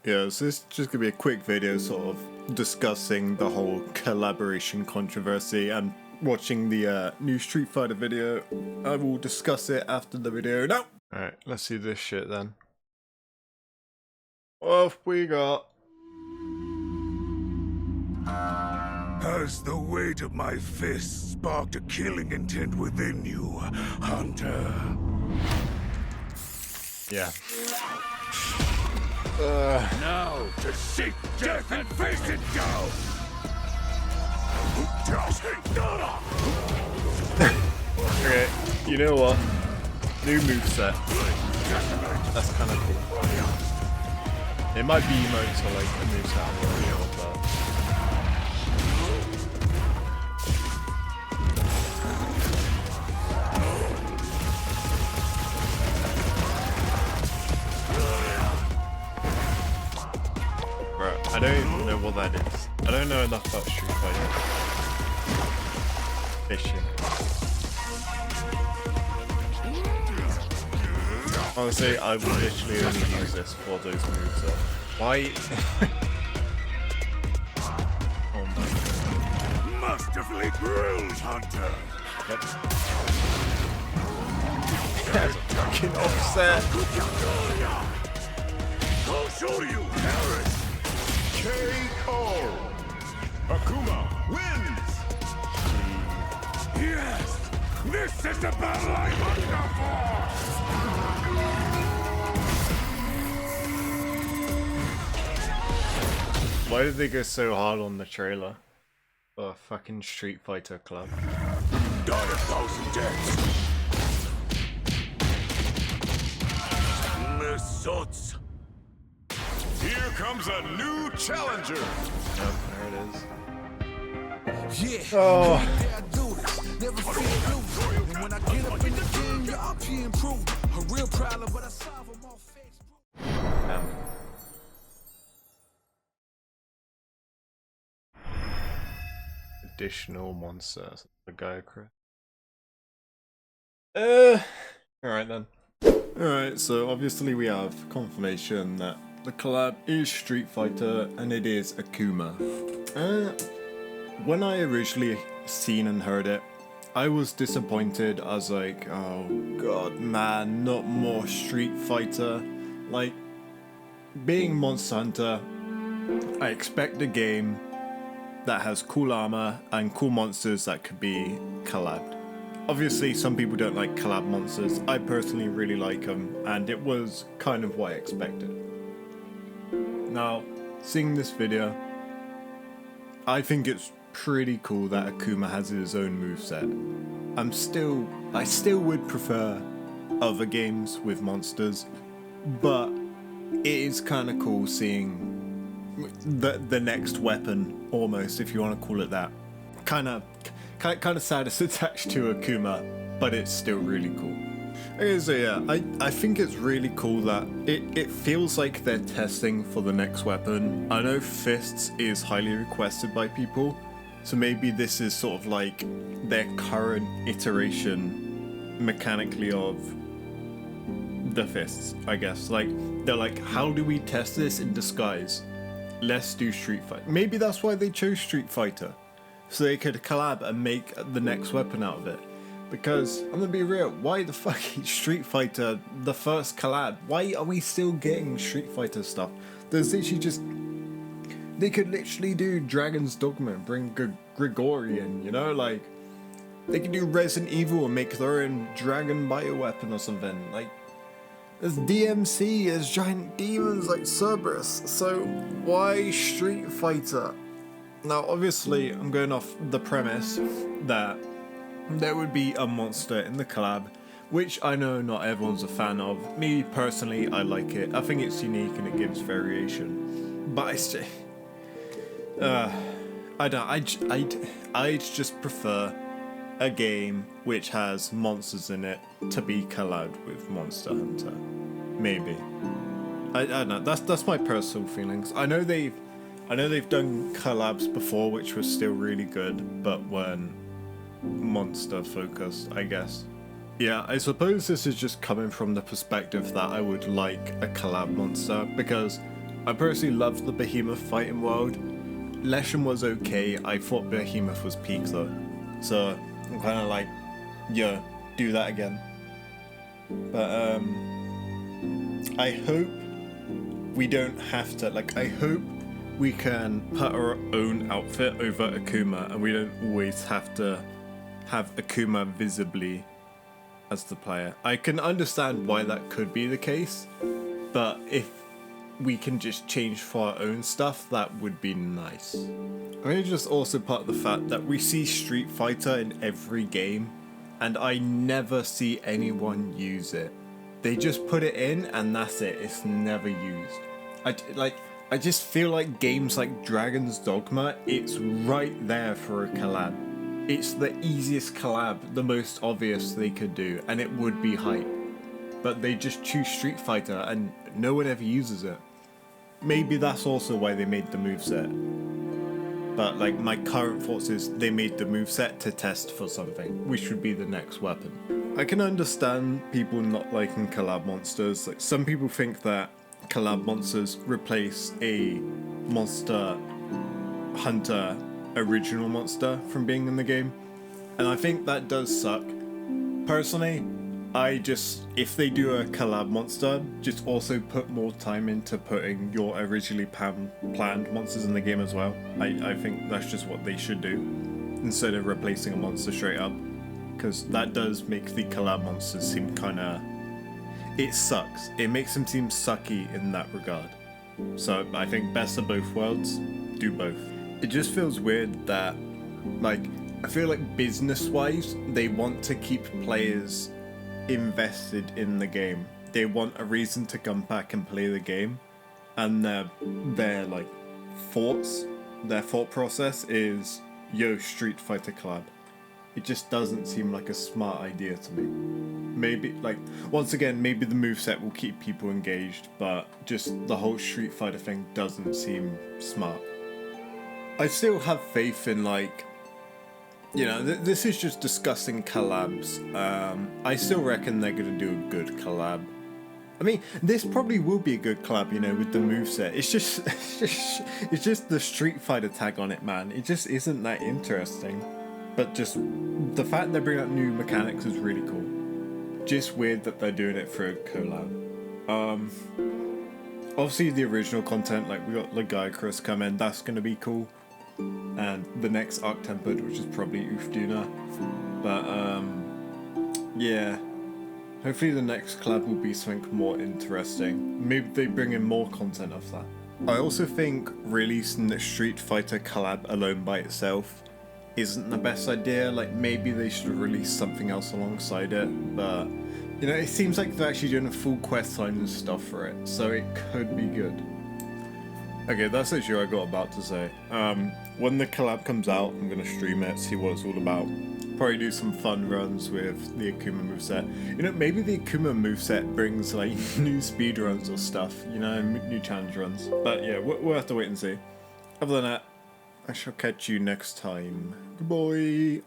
Yeah, so this is just gonna be a quick video sort of discussing the whole collaboration controversy and watching the new Street Fighter video. I will discuss it after the video now. Alright, let's see this shit then. What we got? Has the weight of my fist sparked a killing intent within you, Hunter? Yeah. Now to seek death and face it down! Okay, you know what? New moveset. That's kind of cool. It might be emotes or like a moveset I'm not sure, but... Bro, I don't even know what that is. I don't know enough about Street Fighter. Fishing. Honestly, I would literally only use this for those moves though. Why? Oh my god. Masterfully grilled, Hunter! Yep. That's a fucking offset. I'll show you, Harris! K.O. Akuma wins! Yes! This is the battle I hunger for! Why did they go so hard on the trailer? Oh, fucking Street Fighter Club. Die 1,000 deaths! Misots! Here comes a new challenger! Yep, there it is. Yeah, Oh. I do this. Never feel blue. And when I get up in the game, y'all can improve. A real problem, but I solve them all fixed. Damn. Additional monsters. The guy, Chris. Alright then. Alright, so obviously we have confirmation that the collab is Street Fighter and it is Akuma. When I originally seen and heard it, I was disappointed. I was like, oh god, man, not more Street Fighter. Like, being Monster Hunter, I expect a game that has cool armor and cool monsters that could be collabed. Obviously, some people don't like collab monsters. I personally really like them, and it was kind of what I expected. Now, seeing this video, I think it's pretty cool that Akuma has his own moveset. I still would prefer other games with monsters, but it is kind of cool seeing the next weapon, almost, if you want to call it that. Kind of sad it's attached to Akuma, but it's still really cool. Okay, so yeah, I think it's really cool that it feels like they're testing for the next weapon. I know Fists is highly requested by people, so maybe this is sort of like their current iteration mechanically of the Fists, I guess. Like, they're like, how do we test this in disguise? Let's do Street Fighter. Maybe that's why they chose Street Fighter, so they could collab and make the next weapon out of it. Because, I'm gonna be real, why the fuck is Street Fighter the first collab? Why are we still getting Street Fighter stuff? There's literally just... They could literally do Dragon's Dogma and bring Gregorian, you know? Like, they could do Resident Evil and make their own Dragon Bioweapon or something. Like, there's DMC, there's giant demons like Cerberus, so why Street Fighter? Now, obviously, I'm going off the premise that there would be a monster in the collab, which I know not everyone's a fan of. Me, personally, I like it. I think it's unique and it gives variation. But I still... I'd just prefer a game which has monsters in it to be collabed with Monster Hunter. Maybe. I don't know. That's my personal feelings. I know they've done collabs before which were still really good, but weren't monster focused, I guess. Yeah, I suppose this is just coming from the perspective that I would like a collab monster, because I personally loved the Behemoth fighting world. Leshen was okay. I thought Behemoth was peak though. So I'm kind of like, yeah, do that again. But I hope we don't have to, like, I hope we can put our own outfit over Akuma and we don't always have to have Akuma visibly as the player. I can understand why that could be the case, but if we can just change for our own stuff, that would be nice. I mean, just also part of the fact that we see Street Fighter in every game and I never see anyone use it. They just put it in and that's it. It's never used. I just feel like games like Dragon's Dogma, it's right there for a collab. It's the easiest collab, the most obvious they could do, and it would be hype. But they just choose Street Fighter and no one ever uses it. Maybe that's also why they made the moveset. But like, my current thoughts is they made the moveset to test for something, which would be the next weapon. I can understand people not liking collab monsters. Like, some people think that collab monsters replace a Monster Hunter original monster from being in the game, and I think that does suck. Personally, if they do a collab monster, just also put more time into putting your originally planned monsters in the game as well. I think that's just what they should do, instead of replacing a monster straight up, because that does make the collab monsters seem kinda... It sucks. It makes them seem sucky in that regard. So I think best of both worlds, do both. It just feels weird that, like, I feel like business-wise, they want to keep players invested in the game. They want a reason to come back and play the game, and their like their thought process is, yo, Street Fighter collab. It just doesn't seem like a smart idea to me. Maybe, like, once again, maybe the moveset will keep people engaged, but just the whole Street Fighter thing doesn't seem smart. I still have faith in, like, you know, this is just discussing collabs. I still reckon they're gonna do a good collab. I mean, this probably will be a good collab, you know, with the moveset. It's just the Street Fighter tag on it, man. It just isn't that interesting. But just the fact they bring up new mechanics is really cool. Just weird that they're doing it for a collab. Obviously the original content, like we got Legaicrus come in, that's gonna be cool. And the next Arc Tempered, which is probably Ufduna. But yeah. Hopefully the next collab will be something more interesting. Maybe they bring in more content of that. I also think releasing the Street Fighter collab alone by itself isn't the best idea. Like, maybe they should release something else alongside it, but you know, it seems like they're actually doing a full quest line and stuff for it, so it could be good. Okay, that's actually what I got about to say. When the collab comes out, I'm gonna stream it, see what it's all about. Probably do some fun runs with the Akuma moveset. You know, maybe the Akuma moveset brings like new speedruns or stuff, you know, new challenge runs. But yeah, we'll have to wait and see. Other than that, I shall catch you next time. Goodbye.